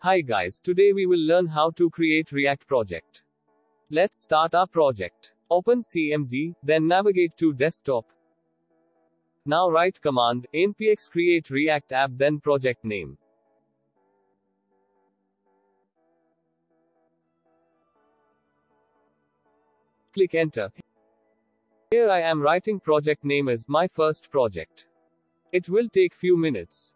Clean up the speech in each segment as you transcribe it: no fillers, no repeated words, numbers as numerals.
Hi guys, today we will learn how to create React project. Let's start our project. Open CMD, then navigate to desktop. Now write command, npx create React app then project name. Click enter. Here I am writing project name as my first project. It will take few minutes.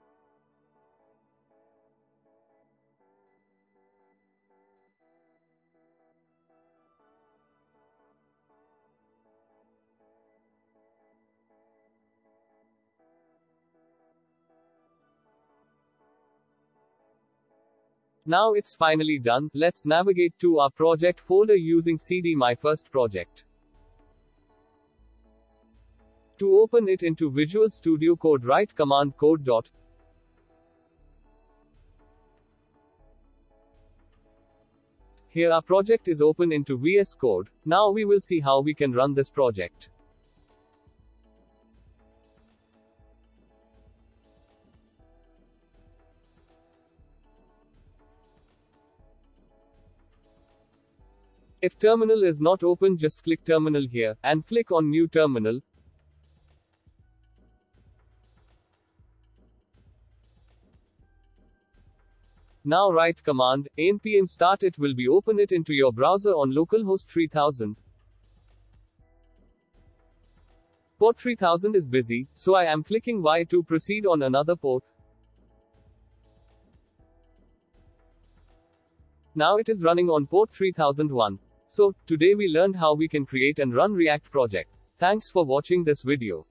Now it's finally done. Let's navigate to our project folder using cd my first project. To open it into Visual Studio Code, write command code. Here our project is open into VS Code. Now we will see how we can run this project. If terminal is not open, just click terminal here, and click on new terminal. Now write command, npm start. It will be open it into your browser on localhost 3000. Port 3000 is busy, so I am clicking Y to proceed on another port. Now it is running on port 3001. So, today we learned how we can create and run React project. Thanks for watching this video.